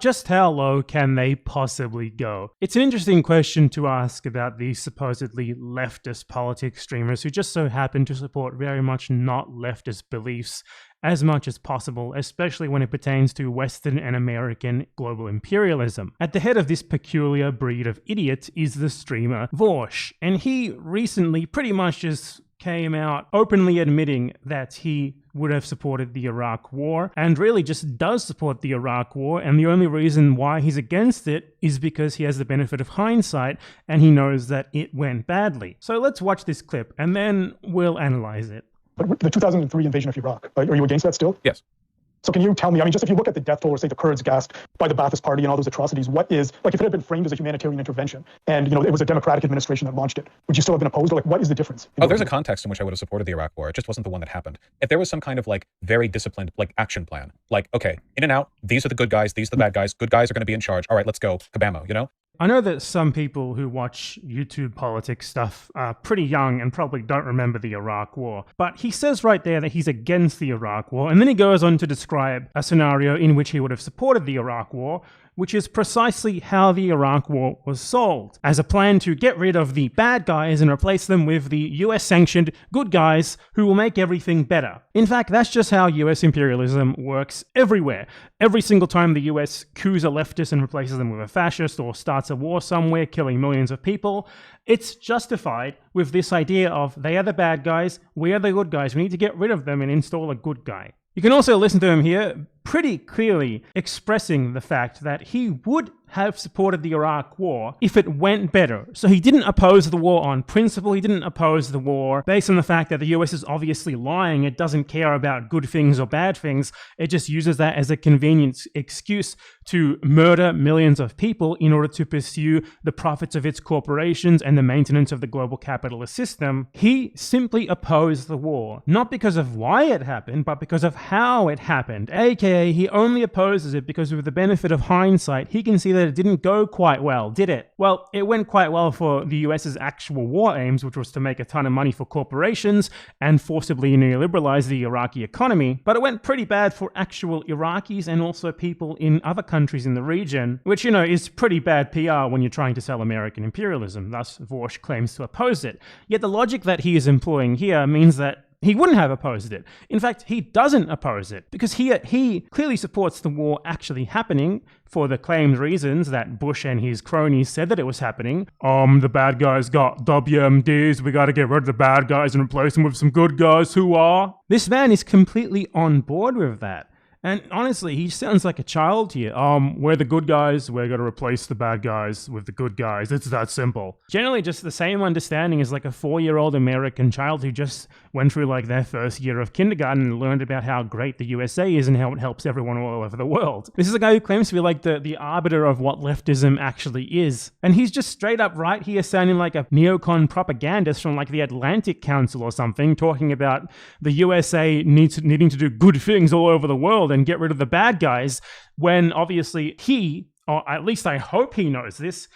Just how low can they possibly go? It's an interesting question to ask about these supposedly leftist politics streamers who just so happen to support very much not leftist beliefs as much as possible, especially when it pertains to Western and American global imperialism. At the head of this peculiar breed of idiot is the streamer Vaush, and he recently pretty much just came out openly admitting that he would have supported the Iraq War, and really just does support the Iraq War, and the only reason why he's against it is because he has the benefit of hindsight, and he knows that it went badly. So let's watch this clip, and then we'll analyze it. But the 2003 invasion of Iraq, are you against that still? Yes. So can you tell me, I mean, just if you look at the death toll, or say the Kurds gassed by the Ba'athist Party and all those atrocities, what is, like if it had been framed as a humanitarian intervention and, you know, it was a democratic administration that launched it, would you still have been opposed? Or like, what is the difference? Oh, there's a context in which I would have supported the Iraq War. It just wasn't the one that happened. If there was some kind of like very disciplined like action plan, like, okay, in and out, these are the good guys, these are the bad guys, good guys are going to be in charge. All right, let's go, kabamo, you know? I know that some people who watch YouTube politics stuff are pretty young and probably don't remember the Iraq War, but he says right there that he's against the Iraq War, and then he goes on to describe a scenario in which he would have supported the Iraq War, which is precisely how the Iraq War was solved, as a plan to get rid of the bad guys and replace them with the US-sanctioned good guys who will make everything better. In fact, that's just how US imperialism works everywhere. Every single time the US coups a leftist and replaces them with a fascist or starts a war somewhere, killing millions of people, it's justified with this idea of they are the bad guys, we are the good guys, we need to get rid of them and install a good guy. You can also listen to him here pretty clearly expressing the fact that he would have supported the Iraq War if it went better. So he didn't oppose the war on principle, he didn't oppose the war based on the fact that the US is obviously lying, it doesn't care about good things or bad things, it just uses that as a convenient excuse to murder millions of people in order to pursue the profits of its corporations and the maintenance of the global capitalist system. He simply opposed the war, not because of why it happened, but because of how it happened, aka he only opposes it because with the benefit of hindsight, he can see that it didn't go quite well, did it? Well, it went quite well for the US's actual war aims, which was to make a ton of money for corporations and forcibly neoliberalize the Iraqi economy, but it went pretty bad for actual Iraqis and also people in other countries in the region, which, you know, is pretty bad PR when you're trying to sell American imperialism. Thus, Vaush claims to oppose it. Yet the logic that he is employing here means that he wouldn't have opposed it. In fact, he doesn't oppose it because he clearly supports the war actually happening for the claimed reasons that Bush and his cronies said that it was happening. The bad guys got WMDs, we gotta get rid of the bad guys and replace them with some good guys who are. This man is completely on board with that. And honestly, he sounds like a child here. We're the good guys, we're gonna replace the bad guys with the good guys. It's that simple. Generally just the same understanding as like a 4-year-old American child who just went through like their first year of kindergarten and learned about how great the USA is and how it helps everyone all over the world. This is a guy who claims to be like the arbiter of what leftism actually is. And he's just straight up right here sounding like a neocon propagandist from like the Atlantic Council or something, talking about the USA needing to do good things all over the world and get rid of the bad guys, when obviously he, or at least I hope he knows this,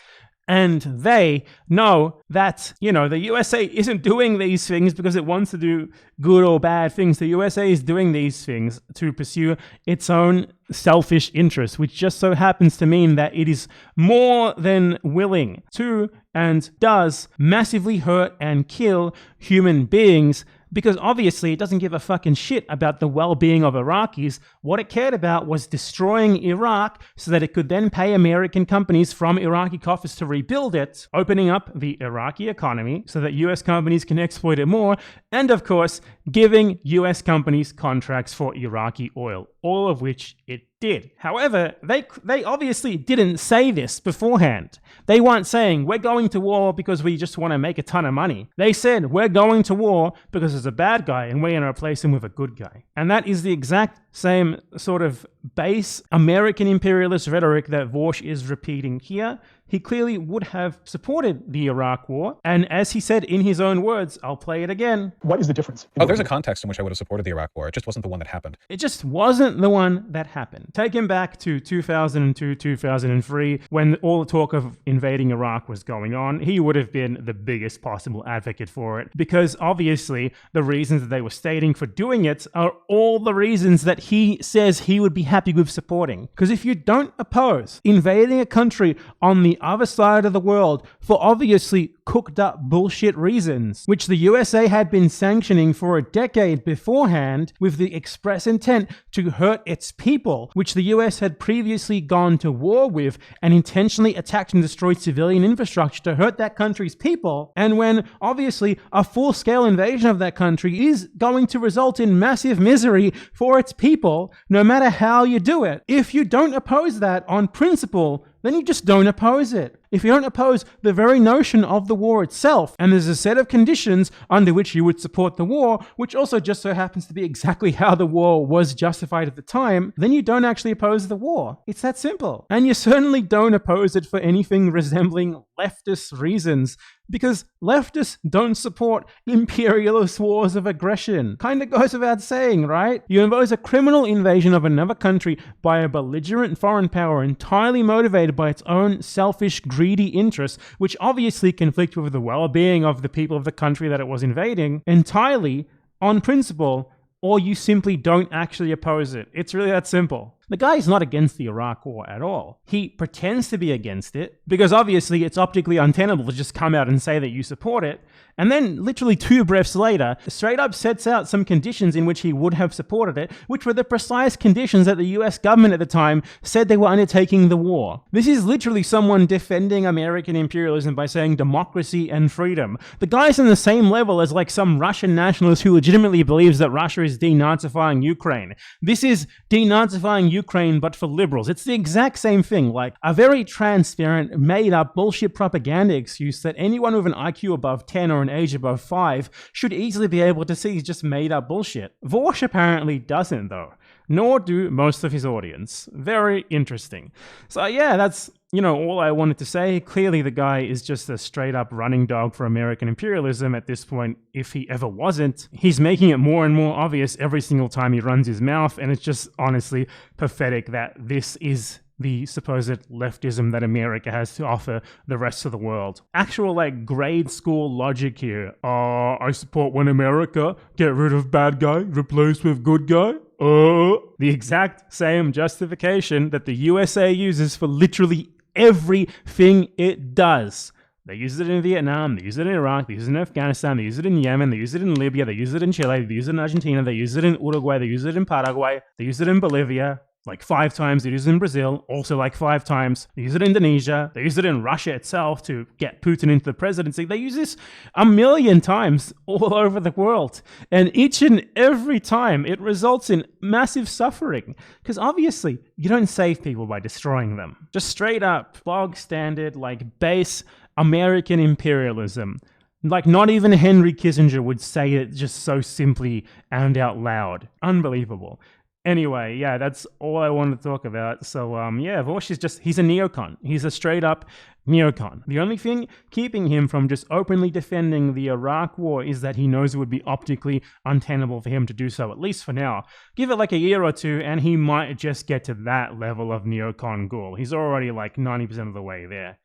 and they know that, you know, the USA isn't doing these things because it wants to do good or bad things. The USA is doing these things to pursue its own selfish interests, which just so happens to mean that it is more than willing to and does massively hurt and kill human beings, because obviously it doesn't give a fucking shit about the well-being of Iraqis. What it cared about was destroying Iraq so that it could then pay American companies from Iraqi coffers to rebuild it, opening up the Iraqi economy so that US companies can exploit it more, and of course, giving US companies contracts for Iraqi oil, all of which it did. However, they obviously didn't say this beforehand. They weren't saying, we're going to war because we just want to make a ton of money. They said, we're going to war because there's a bad guy and we're going to replace him with a good guy. And that is the exact same sort of base American imperialist rhetoric that Vaush is repeating here. He clearly would have supported the Iraq War. And as he said in his own words, I'll play it again. What is the difference? Oh, there's a context in which I would have supported the Iraq War. It just wasn't the one that happened. It just wasn't the one that happened. Take him back to 2002, 2003, when all the talk of invading Iraq was going on. He would have been the biggest possible advocate for it, because obviously the reasons that they were stating for doing it are all the reasons that he says he would be happy with supporting. Because if you don't oppose invading a country on the other side of the world for obviously cooked up bullshit reasons, which the USA had been sanctioning for a decade beforehand with the express intent to hurt its people, which the US had previously gone to war with and intentionally attacked and destroyed civilian infrastructure to hurt that country's people, and when obviously a full-scale invasion of that country is going to result in massive misery for its people, no matter how you do it. If you don't oppose that on principle, then you just don't oppose it. If you don't oppose the very notion of the war itself, and there's a set of conditions under which you would support the war, which also just so happens to be exactly how the war was justified at the time, then you don't actually oppose the war. It's that simple. And you certainly don't oppose it for anything resembling leftist reasons, because leftists don't support imperialist wars of aggression. Kinda goes without saying, right? You oppose a criminal invasion of another country by a belligerent foreign power entirely motivated by its own selfish, greedy interests, which obviously conflict with the well-being of the people of the country that it was invading, entirely on principle, or you simply don't actually oppose it. It's really that simple. The guy is not against the Iraq War at all. He pretends to be against it because obviously it's optically untenable to just come out and say that you support it, and then literally 2 breaths later, straight up sets out some conditions in which he would have supported it, which were the precise conditions that the US government at the time said they were undertaking the war. This is literally someone defending American imperialism by saying democracy and freedom. The guy's on the same level as like some Russian nationalist who legitimately believes that Russia is denazifying Ukraine. This is denazifying Ukraine, but for liberals. It's the exact same thing, like a very transparent, made-up bullshit propaganda excuse that anyone with an IQ above 10 or an age above 5 should easily be able to see is just made-up bullshit. Vaush apparently doesn't, though. Nor do most of his audience. Very interesting. So yeah, that's, all I wanted to say. Clearly the guy is just a straight-up running dog for American imperialism at this point, if he ever wasn't. He's making it more and more obvious every single time he runs his mouth, and it's just honestly pathetic that this is the supposed leftism that America has to offer the rest of the world. Actual grade school logic here. I support when America get rid of bad guy, replace with good guy. The exact same justification that the USA uses for literally everything it does. They use it in Vietnam, they use it in Iraq, they use it in Afghanistan, they use it in Yemen, they use it in Libya, they use it in Chile, they use it in Argentina, they use it in Uruguay, they use it in Paraguay, they use it in Bolivia, 5 times. They use it in Brazil, also 5 times. They use it in Indonesia. They use it in Russia itself to get Putin into the presidency. They use this 1,000,000 times all over the world. And each and every time it results in massive suffering. Because obviously, you don't save people by destroying them. Just straight up, bog standard, base American imperialism. Not even Henry Kissinger would say it just so simply and out loud. Unbelievable. Anyway, yeah, that's all I wanted to talk about. So, Vaush is he's a neocon. He's a straight up neocon. The only thing keeping him from just openly defending the Iraq war is that he knows it would be optically untenable for him to do so, at least for now. Give it a year or two, and he might just get to that level of neocon ghoul. He's already 90% of the way there.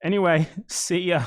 Anyway, see ya.